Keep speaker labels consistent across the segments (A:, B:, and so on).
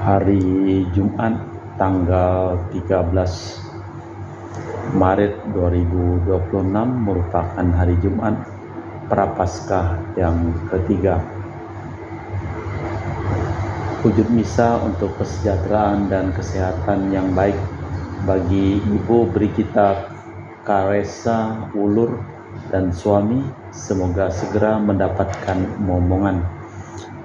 A: Hari Jumat tanggal 13 Maret 2026 merupakan hari Jumat Prapaskah yang ketiga. Wujud misa untuk kesejahteraan dan kesehatan yang baik bagi Ibu Brigita Karesa Wulur dan suami, semoga segera mendapatkan momongan.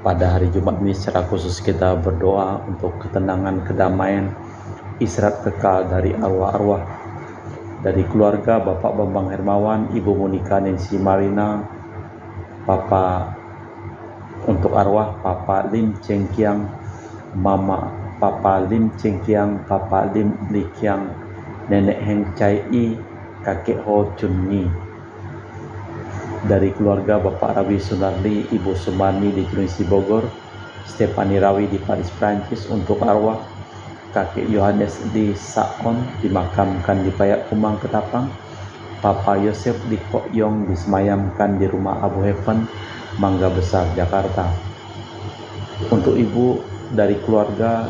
A: Pada hari Jumat ini secara khusus kita berdoa untuk ketenangan, kedamaian, istirahat kekal dari arwah-arwah dari keluarga Bapak Bambang Hermawan, Ibu Monika Nancy Marina, untuk arwah Papa Lim Cengkiang, Mama Papa Lim Cengkiang, Papa Lim Likiang, Nenek Heng Chai I, Kakek Ho Chun Ni. Dari keluarga Bapak Rawi Sunarli, Ibu Sumarni di Gunung Bogor, Stefani Rawi di Paris, Prancis, untuk arwah Kakek Yohanes di Saon dimakamkan di Payakumang, Ketapang, Papa Yosef di Kokyong disemayamkan di rumah Abu Heaven, Mangga Besar, Jakarta. Untuk Ibu dari keluarga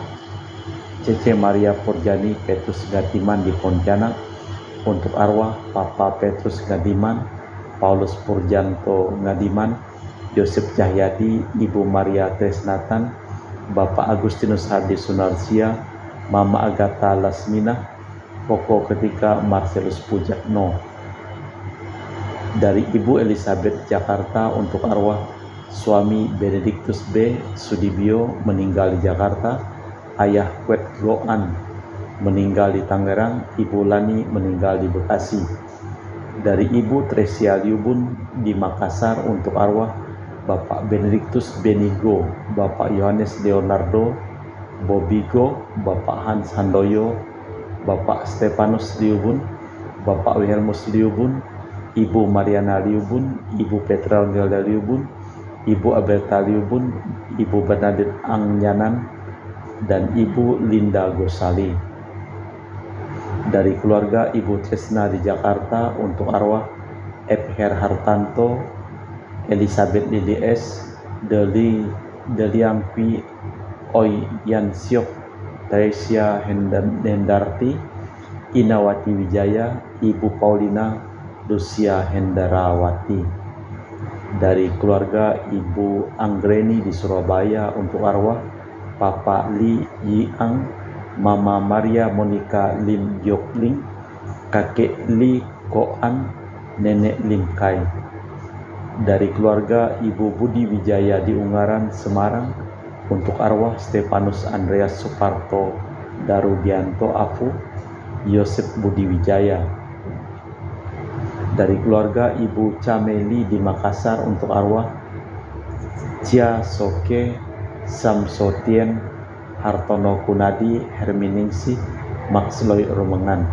A: Cece Maria Porjani Petrus Gatiman di Pontianak, untuk arwah Papa Petrus Gatiman, Paulus Purjanto Ngadiman, Joseph Cahyadi, Ibu Maria Tresnatan, Bapak Agustinus Hardi Sunarsia, Mama Agatha Lasmina, Koko Ketika Marcelus Pujakno. Dari Ibu Elizabeth Jakarta, untuk arwah suami Benedictus B. Sudibyo meninggal di Jakarta, ayah Kwet Goan meninggal di Tangerang, Ibu Lani meninggal di Bekasi. Dari Ibu Tresia Liubun di Makassar, untuk arwah Bapak Benedictus Benigo, Bapak Yohanes Leonardo Bobigo, Bapak Hans Handoyo, Bapak Stefanus Liubun, Bapak Wilhelmus Liubun, Ibu Mariana Liubun, Ibu Petra Gelda Liubun, Ibu Abelta Liubun, Ibu Bernadette Angyanan, dan Ibu Linda Gosali. Dari keluarga Ibu Tresna di Jakarta, untuk arwah Ebher Hartanto, Elizabeth Lili S, Deliampi Oi Yansyok, Teresia Hendarti, Inawati Wijaya, Ibu Paulina Lucia Hendarawati. Dari keluarga Ibu Anggreni di Surabaya, untuk arwah Papa Li Yiang, Mama Maria Monica Lim Jokling, Kakek Li Koan, Nenek Lim Kai. Dari keluarga Ibu Budi Wijaya di Ungaran, Semarang, untuk arwah Stefanus Andreas Suparto Darudianto Afu, Yosef Budi Wijaya. Dari keluarga Ibu Cameli di Makassar, untuk arwah Cia Soke Samsotien Hartono Kunadi Herminingsih Maxloy Rumengan.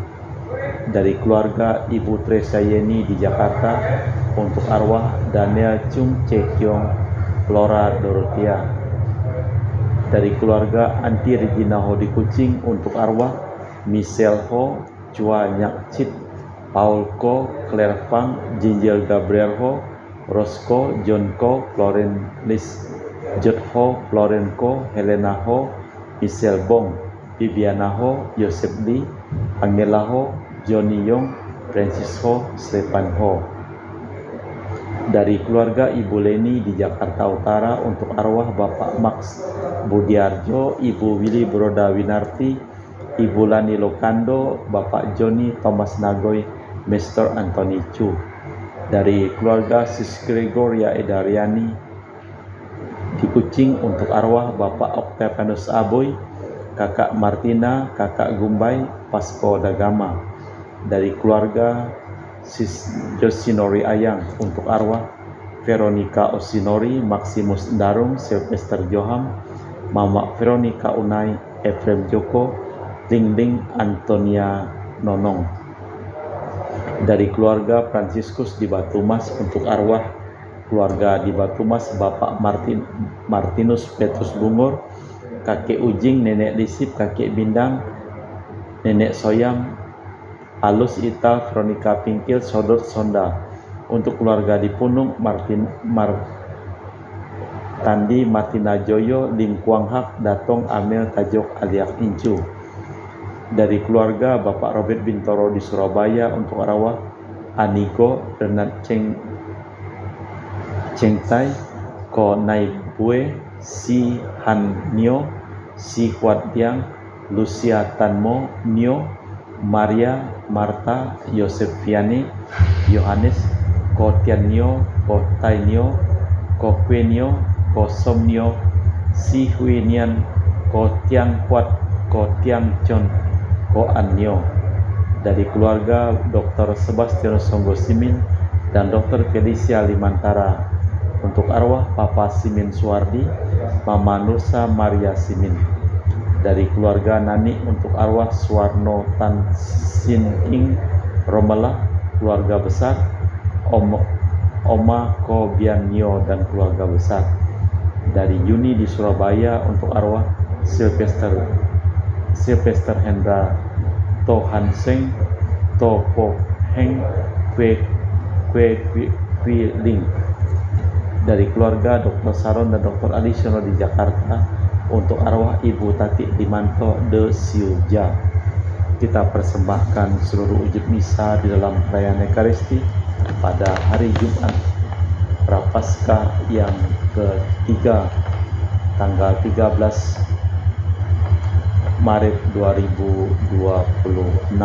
A: Dari keluarga Ibu Teresa Yeni di Jakarta, untuk arwah Daniel Chung Cekyong Flora Dorothea. Dari keluarga Anti Regina Ho di Kucing, untuk arwah Michelle Ho, Chua Nyak Chit, Paul Ko, Claire Fang, Jinjel Gabriel Ho, Rosco, John Ko, Floren Lis, Jod Ho, Floren Ko, Helena Ho, Michelle Bong, Bibiana Ho, Joseph Lee, Angela Ho, Johnny Yong, Francis Ho, Stefan Ho. Dari keluarga Ibu Leni di Jakarta Utara, untuk arwah Bapak Max Budiarjo, Ibu Willy Broda Winarti, Ibu Lani Lokando, Bapak Joni Thomas Nagoy, Mr. Anthony Chu. Dari keluarga Sis Gregoria Edariani di Kucing, untuk arwah Bapak Octavianus Aboy, Kakak Martina, Kakak Gumbay, Pasko Dagama. Dari keluarga Sis Josinori Ayang, untuk arwah Veronica Osinori, Maximus Darung, Sylvester Joham, Mama Veronica Unai, Efrem Joko, Ling Antonia Nonong. Dari keluarga Fransiskus di Batumas, untuk arwah keluarga di Batumas Bapak Martinus Petrus Bungor, Kakek Ujing, Nenek Lisip, Kakek Bindang, Nenek Soyam, Alus Ita, Veronica Pingkil, Sodot Sonda. Untuk keluarga di Punung, Tandi Matina Joyo Lim Kuang Hak Datong Amel Tajok Aliak Incu. Dari keluarga Bapak Robert Bintoro di Surabaya untuk arwah Anigo Renat Cengtai Ko Nai Bue Si Han Nio Si Huat Diang Lucia Tanmo Nio Maria Marta Yosefiani Yohanes Ko Tian Nio Ko Tai Nio Ko Kue Nio Ko Som Nio Si Hui Nian Ko Tiang Kuat Ko Tiang Chon Ko An Nio. Dari keluarga Dr. Sebastian Songgo Simin dan Dr. Felicia Limantara untuk arwah Papa Simin Suwardi, Mama Nursa Maria Simin. Dari keluarga Nani untuk arwah Suwarno Tan Sin Ing Romelah, keluarga besar Oma Ko Bian Nio dan keluarga besar. Dari Yuni di Surabaya untuk arwah Sylvester Hendra To Han Seng To Po Heng Kue Ling. Dari keluarga Dr. Saron dan Dr. Adisiono di Jakarta untuk arwah Ibu Tati Dimanto de Siuja. Kita persembahkan seluruh wujud misa di dalam perayaan Ekaristi pada hari Jumat Prapaskah yang ketiga tanggal 13 Maret 2026.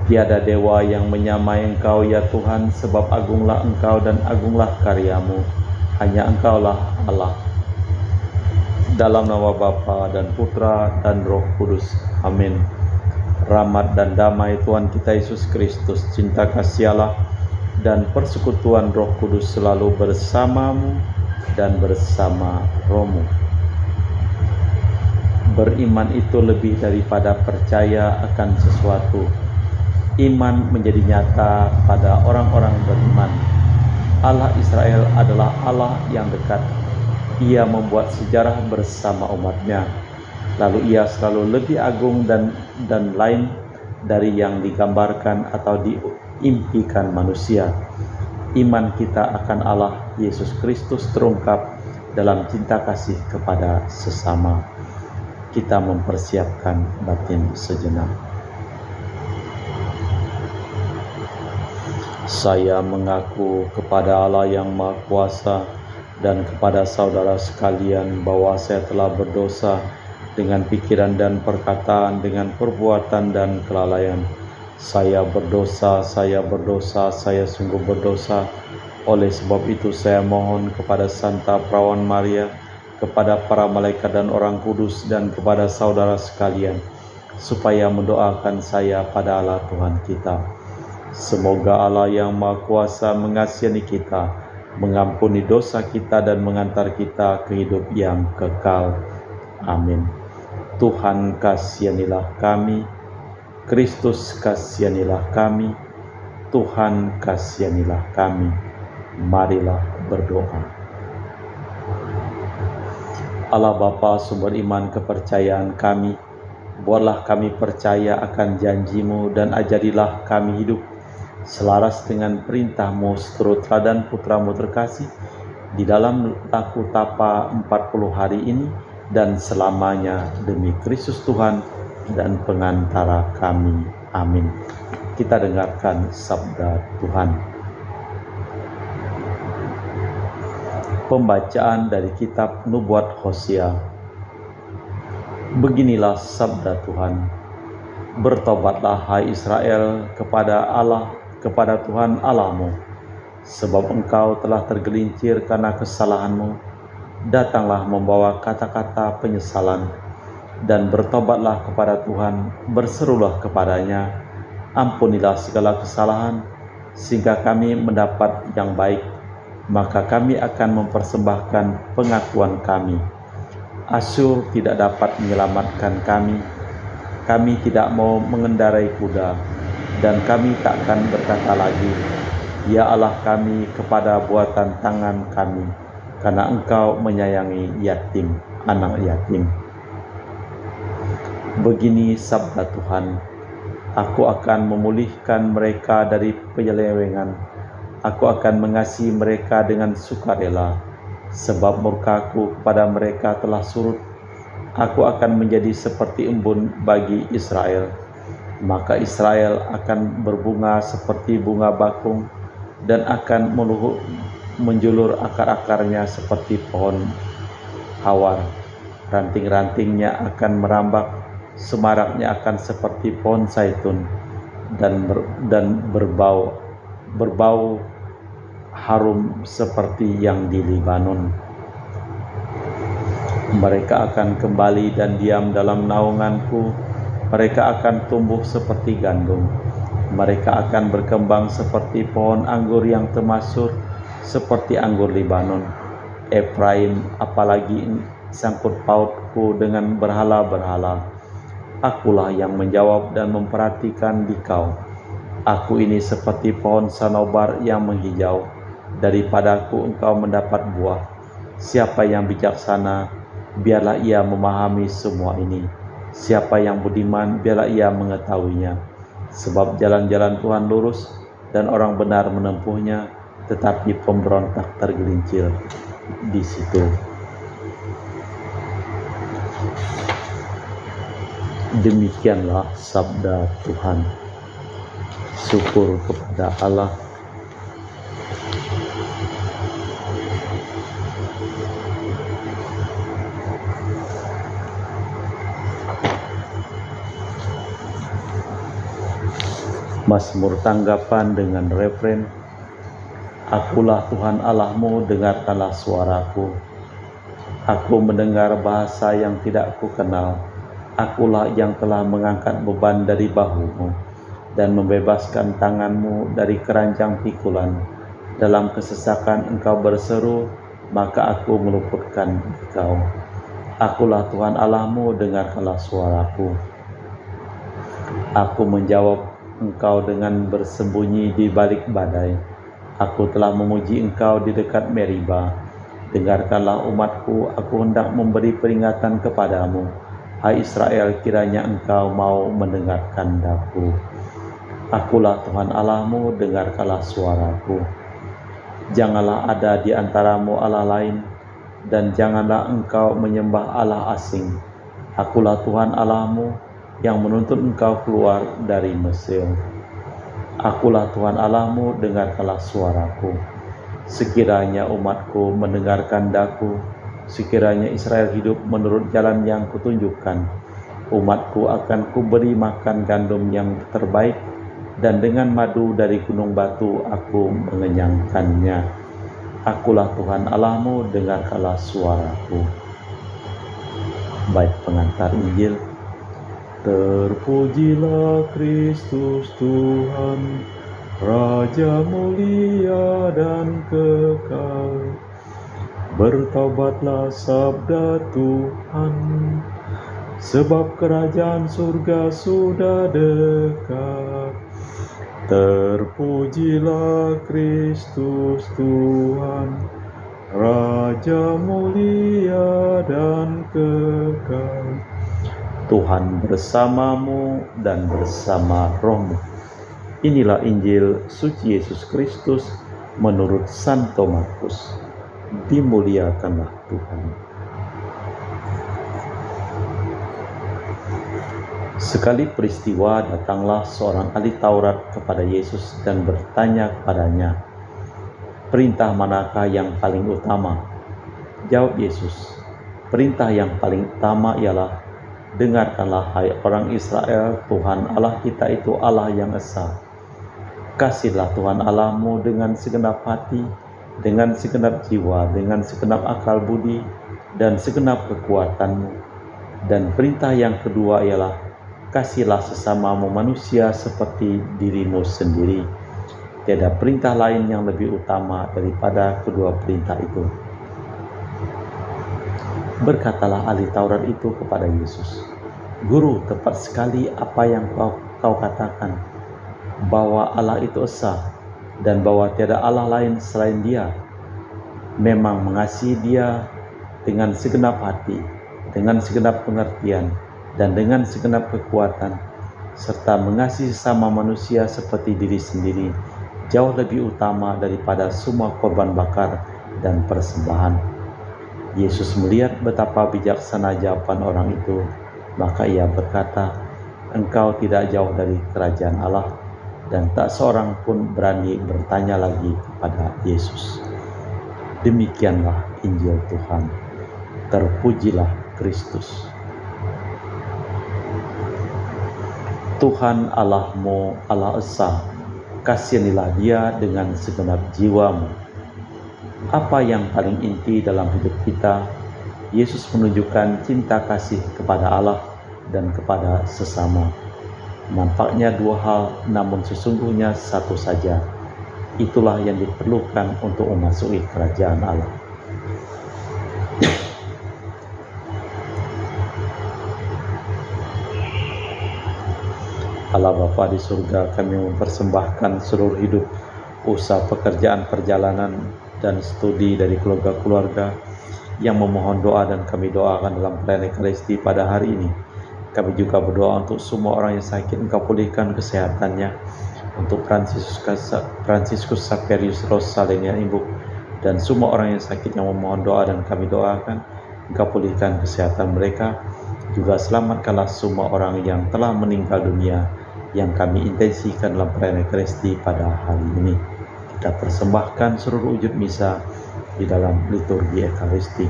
A: Tiada dewa yang menyamai Engkau ya Tuhan, sebab agunglah Engkau dan agunglah karyamu. Hanya Engkaulah Allah. Dalam nama Bapa dan Putra dan Roh Kudus. Amin. Rahmat dan damai Tuhan kita Yesus Kristus, cinta kasih Allah dan persekutuan Roh Kudus selalu bersamamu dan bersama rohmu. Beriman itu lebih daripada percaya akan sesuatu. Iman menjadi nyata pada orang-orang beriman. Allah Israel adalah Allah yang dekat. Ia membuat sejarah bersama umatnya. Lalu ia selalu lebih agung dan lain dari yang digambarkan atau diimpikan manusia. Iman kita akan Allah Yesus Kristus terungkap dalam cinta kasih kepada sesama. Kita mempersiapkan batin sejenak. Saya mengaku kepada Allah yang Maha Kuasa dan kepada saudara sekalian bahwa saya telah berdosa dengan pikiran dan perkataan, dengan perbuatan dan kelalaian. Saya berdosa, saya sungguh berdosa. Oleh sebab itu saya mohon kepada Santa Perawan Maria, kepada para malaikat dan orang kudus, dan kepada saudara sekalian, supaya mendoakan saya pada Allah Tuhan kita. Semoga Allah yang Maha Kuasa mengasihi kita, mengampuni dosa kita dan mengantar kita ke hidup yang kekal. Amin. Tuhan kasihanilah kami, Kristus kasihanilah kami, Tuhan kasihanilah kami. Marilah berdoa. Allah Bapa, sumber iman kepercayaan kami, buatlah kami percaya akan janji-Mu dan ajarilah kami hidup selaras dengan perintah-Mu seturut teladan Putra-Mu terkasih di dalam laku tapa 40 hari ini dan selamanya, demi Kristus Tuhan dan pengantara kami. Amin. Kita dengarkan sabda Tuhan. Pembacaan dari kitab Nubuat Hosea. Beginilah sabda Tuhan. Bertobatlah hai Israel kepada Allah, kepada Tuhan Allahmu, sebab engkau telah tergelincir karena kesalahanmu. Datanglah membawa kata-kata penyesalan dan bertobatlah kepada Tuhan, berserulah kepadanya, ampunilah segala kesalahan sehingga kami mendapat yang baik. Maka kami akan mempersembahkan pengakuan kami. Asyur tidak dapat menyelamatkan kami. Kami tidak mau mengendarai kuda, dan kami takkan berkata lagi, ya Allah kami, kepada buatan tangan kami, karena Engkau menyayangi yatim, anak yatim. Begini sabda Tuhan, aku akan memulihkan mereka dari penyelewengan, Aku akan mengasihi mereka dengan sukarela, sebab murkaku kepada mereka telah surut. Aku akan menjadi seperti embun bagi Israel. Maka Israel akan berbunga seperti bunga bakung, dan akan menjulur akar-akarnya seperti pohon hawar. Ranting-rantingnya akan merambak, semaraknya akan seperti pohon zaitun, dan berbau harum seperti yang di Libanon. Mereka akan kembali dan diam dalam naunganku. Mereka akan tumbuh seperti gandum. Mereka akan berkembang seperti pohon anggur yang termasur, seperti anggur Libanon. Efraim, apalagi sangkut pautku dengan berhala-berhala. Akulah yang menjawab dan memperhatikan dikau. Aku ini seperti pohon sanobar yang menghijau. Daripadaku engkau mendapat buah. Siapa yang bijaksana, biarlah ia memahami semua ini. Siapa yang budiman, biarlah ia mengetahuinya. Sebab jalan-jalan Tuhan lurus, dan orang benar menempuhnya, tetapi pemberontak tergelincir di situ. Demikianlah sabda Tuhan. Syukur kepada Allah. Mazmur tanggapan dengan refren, Akulah Tuhan Allahmu, dengarkanlah suaraku. Aku mendengar bahasa yang tidak kukenal. Akulah yang telah mengangkat beban dari bahumu, dan membebaskan tanganmu dari keranjang pikulan. Dalam kesesakan engkau berseru, maka aku meluputkan engkau. Akulah Tuhan Allahmu, dengarkanlah suaraku. Aku menjawab engkau dengan bersembunyi di balik badai. Aku telah memuji engkau di dekat Meriba. Dengarkanlah umatku, aku hendak memberi peringatan kepadamu. Hai Israel, kiranya engkau mau mendengarkan daku. Akulah Tuhan Allahmu, dengarkanlah suaraku. Janganlah ada di antaramu Allah lain, dan janganlah engkau menyembah Allah asing. Akulah Tuhan Allahmu, yang menuntun engkau keluar dari Mesir. Akulah Tuhan Allahmu, dengarkanlah suaraku. Sekiranya umatku mendengarkan daku, sekiranya Israel hidup menurut jalan yang kutunjukkan, umatku akan kuberi makan gandum yang terbaik, dan dengan madu dari gunung batu aku mengenyangkannya. Akulah Tuhan Allahmu, dengarkanlah suaraku. Bait pengantar Injil. Terpujilah Kristus Tuhan, Raja mulia dan kekal. Bertaubatlah sabda Tuhan, sebab kerajaan surga sudah dekat. Terpujilah Kristus Tuhan, Raja mulia dan kekal. Tuhan bersamamu dan bersama rohmu. Inilah Injil suci Yesus Kristus menurut Santo Markus. Dimuliakanlah Tuhan. Sekali peristiwa datanglah seorang ahli Taurat kepada Yesus dan bertanya kepadanya, "Perintah manakah yang paling utama?" Jawab Yesus, "Perintah yang paling utama ialah, dengarkanlah hai orang Israel, Tuhan Allah kita itu Allah yang esa. Kasihlah Tuhan Allahmu dengan segenap hati, dengan segenap jiwa, dengan segenap akal budi, dan segenap kekuatanmu. Dan perintah yang kedua ialah, kasihlah sesamamu manusia seperti dirimu sendiri. Tiada perintah lain yang lebih utama daripada kedua perintah itu." Berkatalah ahli Taurat itu kepada Yesus, "Guru, tepat sekali apa yang kau katakan, bahwa Allah itu esa, dan bahwa tiada Allah lain selain Dia. Memang mengasihi Dia dengan segenap hati, dengan segenap pengertian, dan dengan segenap kekuatan, serta mengasihi sesama manusia seperti diri sendiri, jauh lebih utama daripada semua korban bakar dan persembahan. Yesus melihat betapa bijaksana jawaban orang itu, maka ia berkata, "Engkau tidak jauh dari kerajaan Allah." Dan tak seorang pun berani bertanya lagi kepada Yesus. Demikianlah Injil Tuhan. Terpujilah Kristus. Tuhan Allahmu, Allah Esa, kasihanilah dia dengan segenap jiwamu. Apa yang paling inti dalam hidup kita, Yesus menunjukkan cinta kasih kepada Allah dan kepada sesama. Nampaknya dua hal, namun sesungguhnya satu saja. Itulah yang diperlukan untuk memasuki kerajaan Allah. Allah Bapa di surga, kami mempersembahkan seluruh hidup, usaha, pekerjaan, perjalanan, dan studi dari keluarga-keluarga yang memohon doa, dan kami doakan dalam perayaan Ekaristi pada hari ini. Kami juga berdoa untuk semua orang yang sakit, Engkau pulihkan kesehatannya. Untuk Fransiskus Saperius Rosalenia Ibu dan semua orang yang sakit yang memohon doa, dan kami doakan Engkau pulihkan kesehatan mereka. Juga selamatkanlah semua orang yang telah meninggal dunia yang kami intensikan dalam perayaan Ekaristi pada hari ini. Kita persembahkan seluruh wujud misa di dalam liturgi Ekaristi.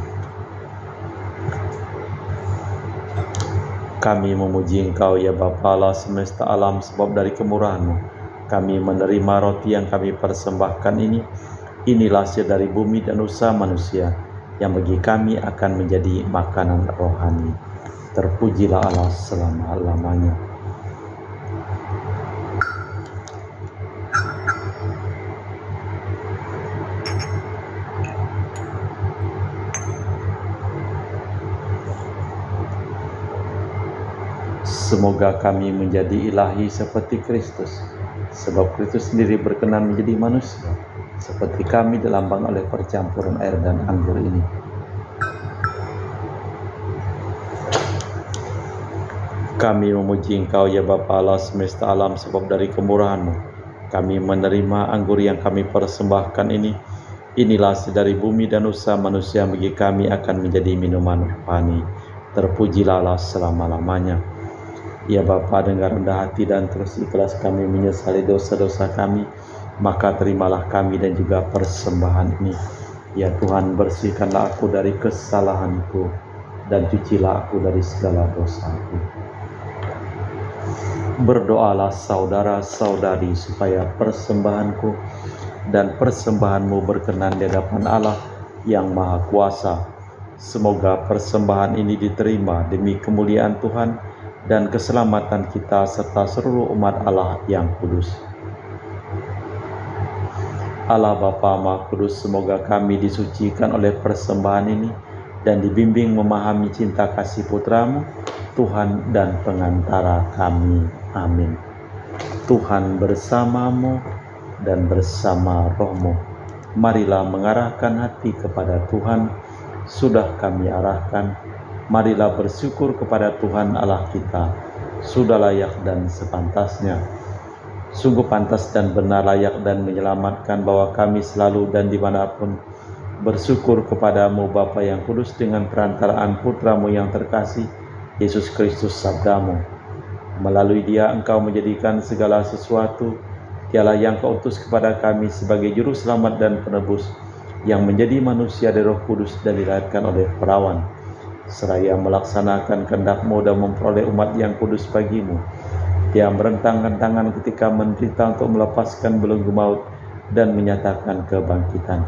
A: Kami memuji Engkau ya Bapa Allah semesta alam, sebab dari kemurahan-Mu kami menerima roti yang kami persembahkan ini. Inilah hasil dari bumi dan usaha manusia yang bagi kami akan menjadi makanan rohani. Terpujilah Allah selama-lamanya. Semoga kami menjadi ilahi seperti Kristus, sebab Kristus sendiri berkenan menjadi manusia, seperti kami dilambang oleh percampuran air dan anggur ini. Kami memuji Engkau ya Bapa Allah semesta alam, sebab dari kemurahan-Mu kami menerima anggur yang kami persembahkan ini. Inilah hasil dari bumi dan usaha manusia bagi kami akan menjadi minuman rohani. Terpujilah Allah selama-lamanya. Ya Bapa, dengan rendah hati dan terus ikhlas kami menyesali dosa-dosa kami, maka terimalah kami dan juga persembahan ini. Ya Tuhan, bersihkanlah aku dari kesalahanku dan cucilah aku dari segala dosaku. Berdoalah saudara-saudari supaya persembahanku dan persembahanmu berkenan di hadapan Allah yang Maha Kuasa. Semoga persembahan ini diterima demi kemuliaan Tuhan dan keselamatan kita serta seluruh umat Allah yang kudus. Allah Bapa Maha Kudus, semoga kami disucikan oleh persembahan ini dan dibimbing memahami cinta kasih Putra-Mu, Tuhan dan pengantara kami. Amin. Tuhan bersamamu dan bersama rohmu. Marilah mengarahkan hati kepada Tuhan. Sudah kami arahkan, marilah bersyukur kepada Tuhan Allah kita. Sudah layak dan sepantasnya. Sungguh pantas dan benar, layak dan menyelamatkan bahwa kami selalu dan dimanapun bersyukur kepadamu Bapa yang kudus, dengan perantaraan Putra-Mu yang terkasih, Yesus Kristus Sabda-Mu. Melalui Dia Engkau menjadikan segala sesuatu. Dialah yang Kau utus kepada kami sebagai juru selamat dan penebus, yang menjadi manusia dari Roh Kudus dan dilahirkan oleh perawan, seraya melaksanakan kehendak-Mu dan memperoleh umat yang kudus bagi-Mu. Dia merentangkan tangan ketika menderita untuk melepaskan belenggu maut dan menyatakan kebangkitan.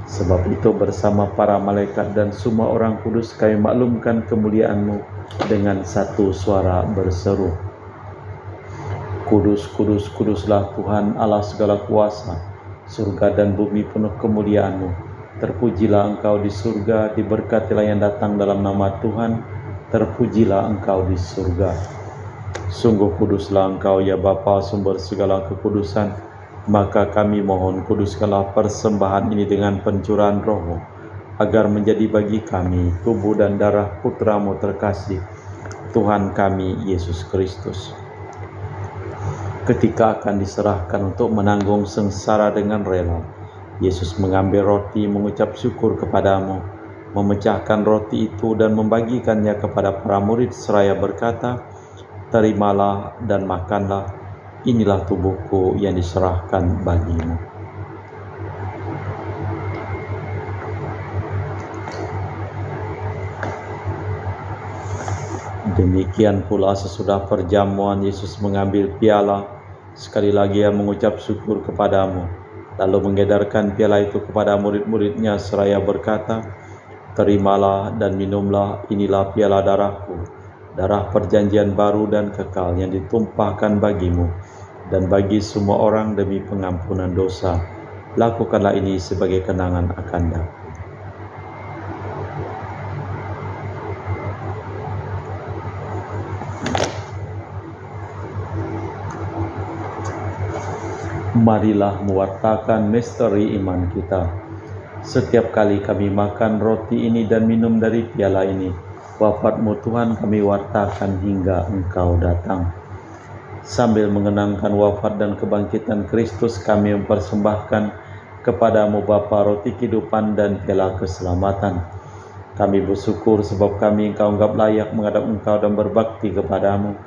A: Sebab itu bersama para malaikat dan semua orang kudus kami maklumkan kemuliaan-Mu dengan satu suara berseru, Kudus, kudus, kuduslah Tuhan Allah segala kuasa, surga dan bumi penuh kemuliaan-Mu. Terpujilah Engkau di surga, diberkatilah yang datang dalam nama Tuhan, terpujilah Engkau di surga. Sungguh kuduslah Engkau ya Bapa, sumber segala kekudusan, maka kami mohon kuduskanlah persembahan ini dengan pencurahan Roh-Mu, agar menjadi bagi kami tubuh dan darah Putra-Mu terkasih, Tuhan kami Yesus Kristus. Ketika akan diserahkan untuk menanggung sengsara dengan rela, Yesus mengambil roti, mengucap syukur kepadamu, memecahkan roti itu dan membagikannya kepada para murid seraya berkata, "Terimalah dan makanlah, inilah tubuhku yang diserahkan bagimu." Demikian pula sesudah perjamuan Yesus mengambil piala, sekali lagi Ia mengucap syukur kepadamu, lalu mengedarkan piala itu kepada murid-muridnya seraya berkata, "Terimalah dan minumlah, inilah piala darahku, darah perjanjian baru dan kekal yang ditumpahkan bagimu dan bagi semua orang demi pengampunan dosa. Lakukanlah ini sebagai kenangan akan aku." Marilah mewartakan misteri iman kita. Setiap kali kami makan roti ini dan minum dari piala ini, wafat-Mu Tuhan kami wartakan hingga Engkau datang. Sambil mengenangkan wafat dan kebangkitan Kristus, kami mempersembahkan kepadamu Bapa roti kehidupan dan piala keselamatan. Kami bersyukur sebab kami Engkau anggap layak menghadap Engkau dan berbakti kepadamu.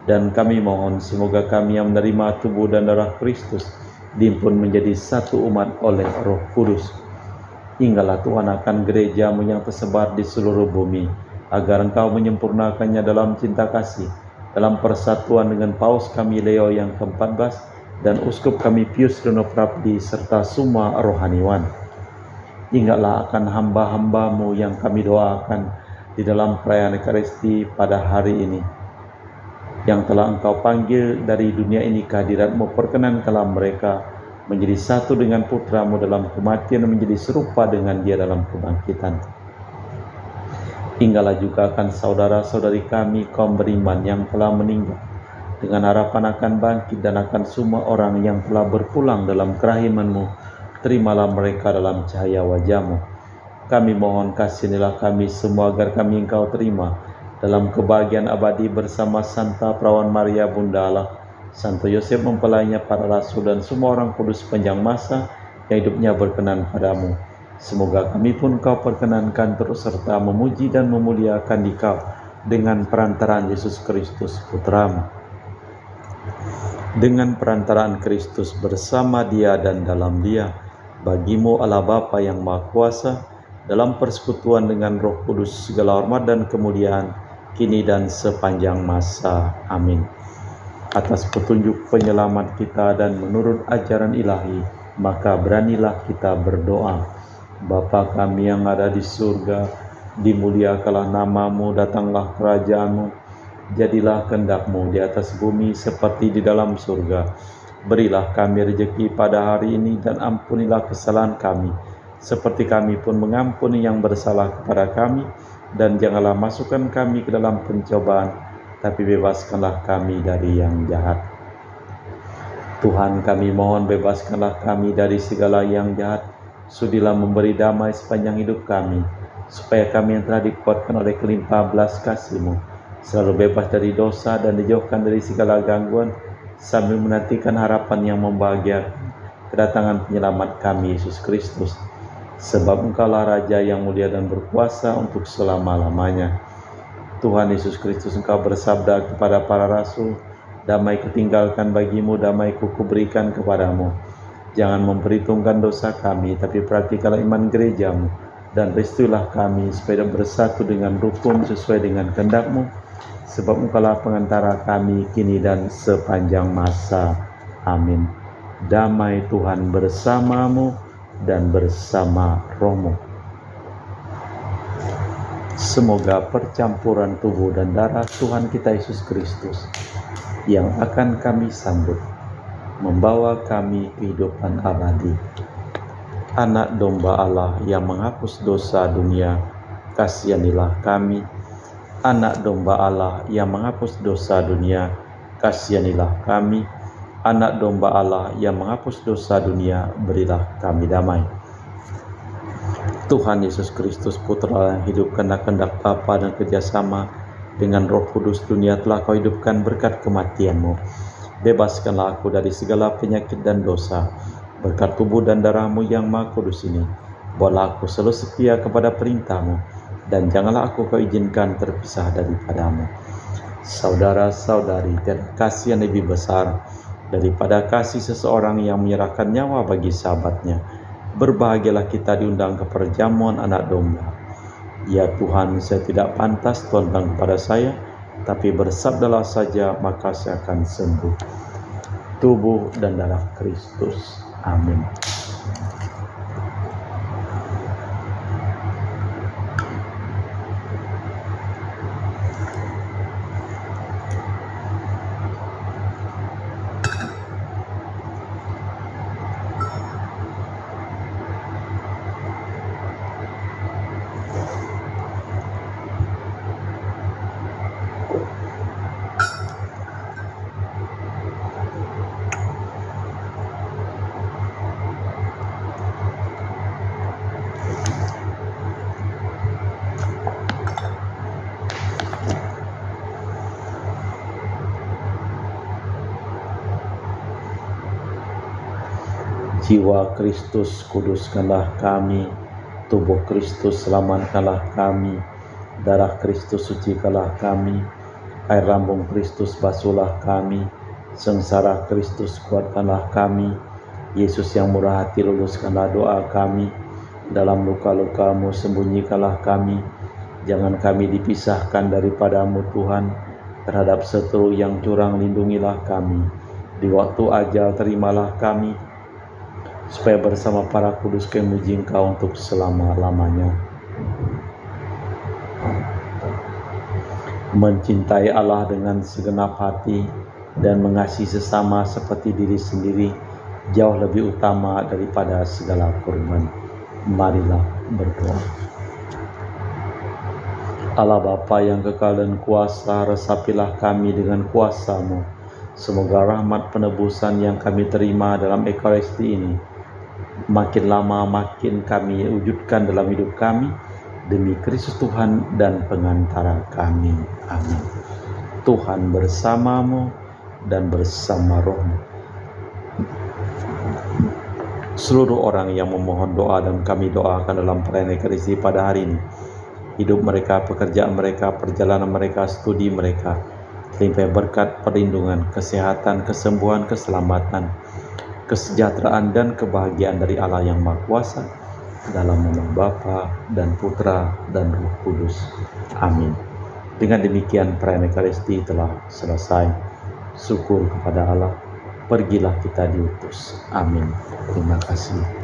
A: Dan kami mohon semoga kami yang menerima tubuh dan darah Kristus dihimpun menjadi satu umat oleh Roh Kudus. Hinggalah Tuhan akan gereja-Mu yang tersebar di seluruh bumi, agar Engkau menyempurnakannya dalam cinta kasih, dalam persatuan dengan Paus kami Leo yang ke-14 dan Uskup kami Pius Dono Prabdi serta semua rohaniwan. Ingatlah akan hamba-hamba-Mu yang kami doakan di dalam perayaan Ekaristi pada hari ini, yang telah Engkau panggil dari dunia ini ke hadirat-Mu. Perkenankanlah mereka menjadi satu dengan Putra-Mu dalam kematian dan menjadi serupa dengan Dia dalam kebangkitan. Tinggallah juga akan saudara-saudari kami kaum beriman yang telah meninggal, dengan harapan akan bangkit, dan akan semua orang yang telah berpulang dalam kerahiman-Mu. Terimalah mereka dalam cahaya wajah-Mu. Kami mohon kasihanilah kami semua agar kami Engkau terima dalam kebahagiaan abadi bersama Santa Perawan Maria Bunda Allah, Santo Yosef mempelainya, para rasul dan semua orang kudus sepanjang masa yang hidupnya berkenan padamu. Semoga kami pun Kau perkenankan terus serta memuji dan memuliakan Dikau dengan perantaraan Yesus Kristus Putra-Mu. Dengan perantaraan Kristus, bersama Dia dan dalam Dia, bagi-Mu Allah Bapa yang Maha Kuasa, dalam persekutuan dengan Roh Kudus, segala hormat dan kemuliaan kini dan sepanjang masa. Amin. Atas petunjuk penyelamat kita dan menurut ajaran ilahi, maka beranilah kita berdoa. Bapa kami yang ada di surga, dimuliakanlah nama-Mu, datanglah kerajaan-Mu, jadilah kehendak-Mu di atas bumi seperti di dalam surga. Berilah kami rezeki pada hari ini dan ampunilah kesalahan kami, seperti kami pun mengampuni yang bersalah kepada kami. Dan janganlah masukkan kami ke dalam pencobaan, tapi bebaskanlah kami dari yang jahat. Tuhan, kami mohon bebaskanlah kami dari segala yang jahat. Sudilah memberi damai sepanjang hidup kami, supaya kami yang telah dikuatkan oleh kelimpahan belas kasih-Mu selalu bebas dari dosa dan dijauhkan dari segala gangguan, sambil menantikan harapan yang membahagiakan, kedatangan penyelamat kami Yesus Kristus. Sebab Engkaulah Raja yang mulia dan berkuasa untuk selama-lamanya. Tuhan Yesus Kristus, Engkau bersabda kepada para rasul, "Damai kutinggalkan bagimu, damai kuberikan kepadamu. Jangan memperhitungkan dosa kami, tapi perhatikanlah iman gereja-Mu, dan restuilah kami supaya bersatu dengan rukun sesuai dengan kehendak-Mu, sebab Engkaulah pengantara kami kini dan sepanjang masa. Amin." Damai Tuhan bersamamu dan bersama Roh-Mu. Semoga percampuran tubuh dan darah Tuhan kita Yesus Kristus yang akan kami sambut membawa kami kehidupan abadi. Anak domba Allah yang menghapus dosa dunia, kasihanilah kami. Anak domba Allah yang menghapus dosa dunia, kasihanilah kami. Anak domba Allah yang menghapus dosa dunia, berilah kami damai. Tuhan Yesus Kristus, Putra yang hidup karena kehendak Bapa dan kerjasama dengan Roh Kudus, dunia telah Kau hidupkan berkat kematian-Mu. Bebaskanlah aku dari segala penyakit dan dosa, berkat tubuh dan darah-Mu yang Maha Kudus ini. Buatlah aku selalu setia kepada perintah-Mu, dan janganlah aku Kau izinkan terpisah daripada-Mu. Saudara-saudari, tiada kasih yang lebih besar daripada kasih seseorang yang menyerahkan nyawa bagi sahabatnya. Berbahagialah kita diundang ke perjamuan anak domba. Ya Tuhan, saya tidak pantas tuntang kepada saya, tapi bersabdalah saja, maka saya akan sembuh. Tubuh dan darah Kristus. Amin. Jiwa Kristus kuduskanlah kami, tubuh Kristus selamatkanlah kami, darah Kristus sucikanlah kami, air lambung Kristus basuhlah kami, sengsara Kristus kuatkanlah kami, Yesus yang murah hati luluskanlah doa kami, dalam luka-luka-Mu sembunyikanlah kami, jangan kami dipisahkan daripada-Mu Tuhan, terhadap setru yang curang lindungilah kami, di waktu ajal terimalah kami, supaya bersama para kudus Kau memuji Engkau untuk selama-lamanya. Mencintai Allah dengan segenap hati dan mengasihi sesama seperti diri sendiri jauh lebih utama daripada segala korban. Marilah berdoa. Allah Bapa yang kekal dan kuasa, resapilah kami dengan kuasa-Mu. Semoga rahmat penebusan yang kami terima dalam Ekaristi ini makin lama makin kami wujudkan dalam hidup kami, demi Kristus Tuhan dan pengantara kami. Amin. Tuhan bersamamu dan bersama rohmu. Seluruh orang yang memohon doa dan kami doakan dalam perayaan Ekaristi pada hari ini, hidup mereka, pekerjaan mereka, perjalanan mereka, studi mereka, limpah berkat, perlindungan, kesehatan, kesembuhan, keselamatan, kesejahteraan dan kebahagiaan dari Allah yang Maha Kuasa, dalam nama Bapa dan Putra dan Roh Kudus. Amin. Dengan demikian perayaan Ekaristi telah selesai. Syukur kepada Allah. Pergilah kita diutus. Amin. Terima kasih.